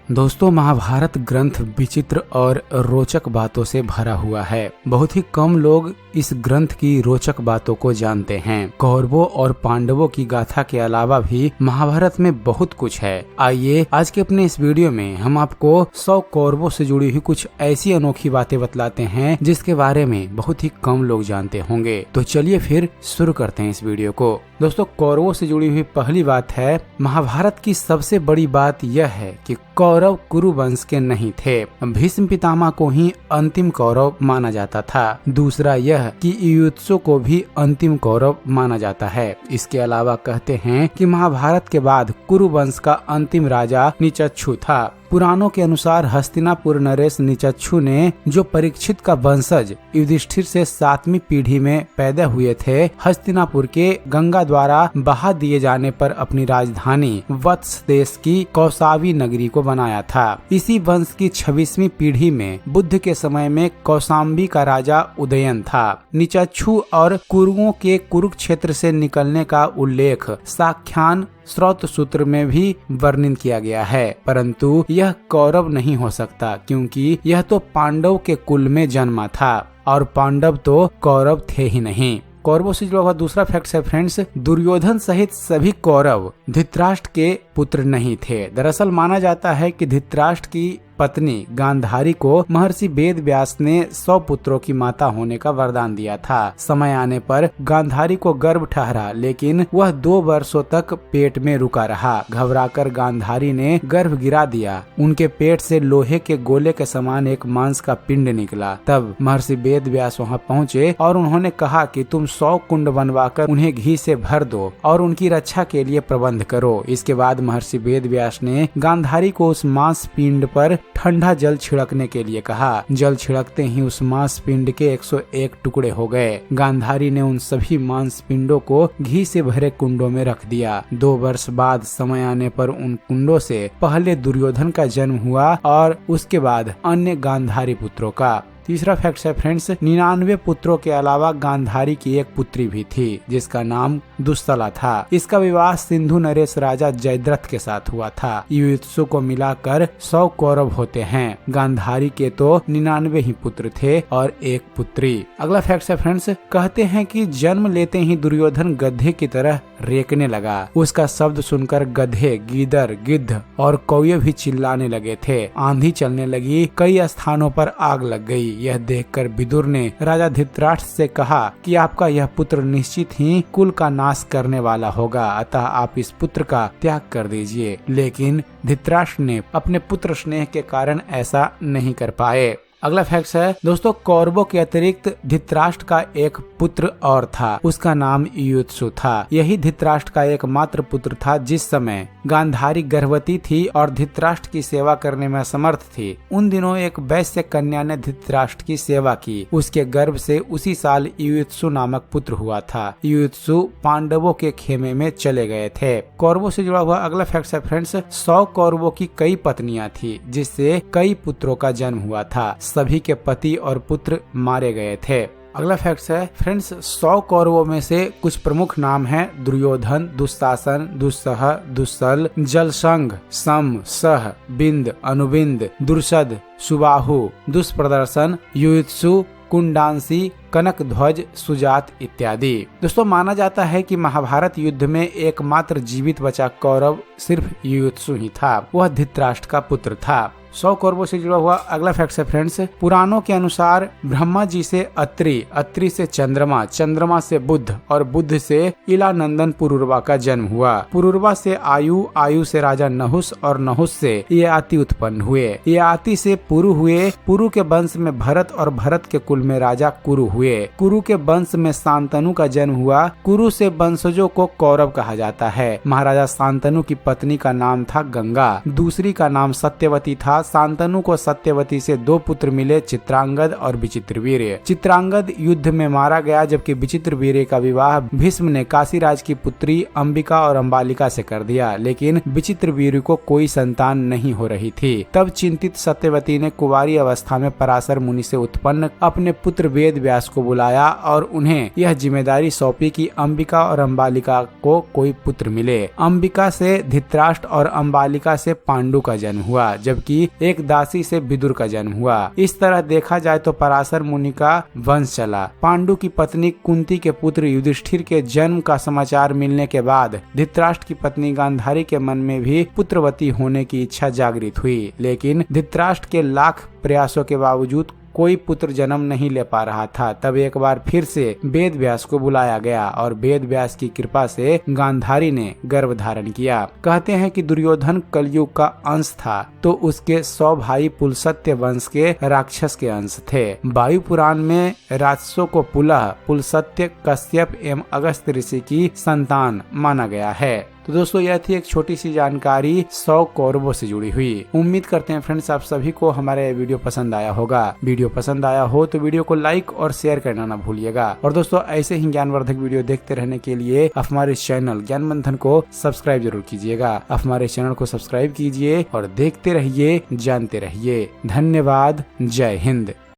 दोस्तों, महाभारत ग्रंथ विचित्र और रोचक बातों से भरा हुआ है। बहुत ही कम लोग इस ग्रंथ की रोचक बातों को जानते हैं। कौरवों और पांडवों की गाथा के अलावा भी महाभारत में बहुत कुछ है। आइए आज के अपने इस वीडियो में हम आपको 100 कौरवों से जुड़ी हुई कुछ ऐसी अनोखी बातें बतलाते हैं जिसके बारे में बहुत ही कम लोग जानते होंगे। तो चलिए फिर शुरू करते हैं इस वीडियो को। दोस्तों, कौरवों से जुड़ी हुई पहली बात है, महाभारत की सबसे बड़ी बात यह है कि कौरव कुरु वंश के नहीं थे। भीष्म पितामह को ही अंतिम कौरव माना जाता था। दूसरा यह कि युयुत्सु को भी अंतिम कौरव माना जाता है। इसके अलावा कहते हैं कि महाभारत के बाद कुरु वंश का अंतिम राजा निचच्छु था। पुराणों के अनुसार हस्तिनापुर नरेश निचच्छु ने, जो परीक्षित का वंशज युधिष्ठिर से 7वीं पीढ़ी में पैदा हुए थे, हस्तिनापुर के गंगा द्वारा बहा दिए जाने पर अपनी राजधानी वत्स देश की कौसावी नगरी को बनाया था। इसी वंश की 26वीं पीढ़ी में बुद्ध के समय में कौसाम्बी का राजा उदयन था। निचच्छु और कुरुओं के कुरुक्षेत्र से निकलने का उल्लेख साख्यान स्रोत सूत्र में भी वर्णन किया गया है, परंतु यह कौरव नहीं हो सकता क्योंकि यह तो पांडव के कुल में जन्मा था और पांडव तो कौरव थे ही नहीं। कौरवों से जुड़ा हुआ दूसरा फैक्ट है फ्रेंड्स, दुर्योधन सहित सभी कौरव धृतराष्ट्र के पुत्र नहीं थे। दरअसल माना जाता है कि धृतराष्ट्र की पत्नी गांधारी को महर्षि वेद व्यास ने 100 पुत्रों की माता होने का वरदान दिया था। समय आने पर गांधारी को गर्भ ठहरा, लेकिन वह 2 वर्षों तक पेट में रुका रहा। घबराकर गांधारी ने गर्भ गिरा दिया। उनके पेट से लोहे के गोले के समान एक मांस का पिंड निकला। तब महर्षि वेद व्यास वहाँ पहुँचे और उन्होंने कहा कि तुम 100 कुंड बनवाकर उन्हें घी से भर दो और उनकी रक्षा के लिए प्रबंध करो। इसके बाद महर्षि वेद व्यास ने गांधारी को उस मांस पिंड पर ठंडा जल छिड़कने के लिए कहा। जल छिड़कते ही उस मांस पिंड के 101 टुकड़े हो गए। गांधारी ने उन सभी मांस पिंडों को घी से भरे कुंडों में रख दिया। 2 वर्ष बाद समय आने पर उन कुंडों से पहले दुर्योधन का जन्म हुआ और उसके बाद अन्य गांधारी पुत्रों का। तीसरा फैक्ट है फ्रेंड्स, 99 पुत्रों के अलावा गांधारी की एक पुत्री भी थी जिसका नाम दुस्सला था। इसका विवाह सिंधु नरेश राजा जयद्रथ के साथ हुआ था। युयुत्सु को मिलाकर 100 कौरव होते हैं। गांधारी के तो 99 ही पुत्र थे और एक पुत्री। अगला फैक्ट है फ्रेंड्स, कहते हैं कि जन्म लेते ही दुर्योधन गधे की तरह रेकने लगा। उसका शब्द सुनकर गधे, गीदड़, गिद्ध और कौवे भी चिल्लाने लगे थे। आंधी चलने लगी, कई स्थानों पर आग लग गई। यह देखकर विदुर ने राजा धृतराष्ट्र से कहा कि आपका यह पुत्र निश्चित ही कुल का नाश करने वाला होगा, अतः आप इस पुत्र का त्याग कर दीजिए। लेकिन धृतराष्ट्र ने अपने पुत्र स्नेह के कारण ऐसा नहीं कर पाए। अगला फैक्ट है दोस्तों, कौरवों के अतिरिक्त धृतराष्ट्र का एक पुत्र और था। उसका नाम युयुत्सु था। यही धृतराष्ट्र का एकमात्र पुत्र था जिस समय गांधारी गर्भवती थी और धृतराष्ट्र की सेवा करने में असमर्थ थी। उन दिनों एक वैश्य कन्या ने धृतराष्ट्र की सेवा की। उसके गर्भ से उसी साल युयुत्सु नामक पुत्र हुआ था। युयुत्सु पांडवों के खेमे में चले गए थे। कौरवों से जुड़ा हुआ अगला फैक्ट है फ्रेंड्स, 100 कौरवों की कई पत्नियां थी जिससे कई पुत्रों का जन्म हुआ था। सभी के पति और पुत्र मारे गए थे। अगला फैक्ट है फ्रेंड्स, 100 कौरवों में से कुछ प्रमुख नाम हैं: दुर्योधन, दुस्शासन, दुस्सह, दुस्सल, जलसंग, सम, सह, बिंद, अनुबिंद, दुर्शद, सुबाहु, दुष्प्रदर्शन, युयुत्सु, कुंडांसी, कनक ध्वज, सुजात इत्यादि। दोस्तों, माना जाता है कि महाभारत युद्ध में एकमात्र जीवित बचा कौरव सिर्फ युयुत्सु ही था। वह धृतराष्ट्र का पुत्र था। 100 कौरवों से जुड़ा हुआ अगला फैक्ट है फ्रेंड्स, पुराणों के अनुसार ब्रह्मा जी से अत्रि, अत्रि से चंद्रमा, चंद्रमा से बुध और बुध से इला नंदन पुरुरवा का जन्म हुआ। पुरुरवा से आयु, आयु से राजा नहुस और नहुस से ययाति उत्पन्न हुए। ययाति से पुरु हुए। पुरु के वंश में भरत और भरत के कुल में राजा कुरु हुए। कुरु के वंश में शांतनु का जन्म हुआ। कुरु से वंशजों को कौरव कहा जाता है। महाराजा शांतनु की पत्नी का नाम था गंगा, दूसरी का नाम सत्यवती था, बाद शांतनु को सत्यवती से 2 पुत्र मिले, चित्रांगद और विचित्रवीर्य। चित्रांगद युद्ध में मारा गया, जबकि विचित्रवीर्य का विवाह भीष्म ने काशीराज की पुत्री अंबिका और अंबालिका से कर दिया, लेकिन विचित्रवीर्य को कोई संतान नहीं हो रही थी। तब चिंतित सत्यवती ने कुंवारी अवस्था में पराशर मुनि से उत्पन्न अपने पुत्र वेद व्यास को बुलाया और उन्हें यह जिम्मेदारी सौंपी कि अंबिका और अंबालिका को कोई पुत्र मिले। अंबिका से धृतराष्ट्र और अंबालिका से पांडु का जन्म हुआ, जबकि एक दासी से विदुर का जन्म हुआ। इस तरह देखा जाए तो पराशर मुनि का वंश चला। पांडु की पत्नी कुंती के पुत्र युधिष्ठिर के जन्म का समाचार मिलने के बाद धृतराष्ट्र की पत्नी गांधारी के मन में भी पुत्रवती होने की इच्छा जागृत हुई, लेकिन धृतराष्ट्र के लाख प्रयासों के बावजूद कोई पुत्र जन्म नहीं ले पा रहा था। तब एक बार फिर से वेद व्यास को बुलाया गया और वेद व्यास की कृपा से गांधारी ने गर्भ धारण किया। कहते हैं कि दुर्योधन कलयुग का अंश था, तो उसके 100 भाई पुलसत्य वंश के राक्षस के अंश थे। वायु पुराण में राक्षसों को पुलह, पुलसत्य, कश्यप एवं अगस्त्य ऋषि की संतान माना गया है। तो दोस्तों यह थी एक छोटी सी जानकारी 100 कौरवों से जुड़ी हुई। उम्मीद करते हैं फ्रेंड्स आप सभी को हमारा ये वीडियो पसंद आया होगा। वीडियो पसंद आया हो तो वीडियो को लाइक और शेयर करना ना भूलिएगा। और दोस्तों ऐसे ही ज्ञानवर्धक वीडियो देखते रहने के लिए हमारे चैनल ज्ञान मंथन को सब्सक्राइब जरूर कीजिएगा। हमारे चैनल को सब्सक्राइब कीजिए और देखते रहिए, जानते रहिए। धन्यवाद। जय हिंद।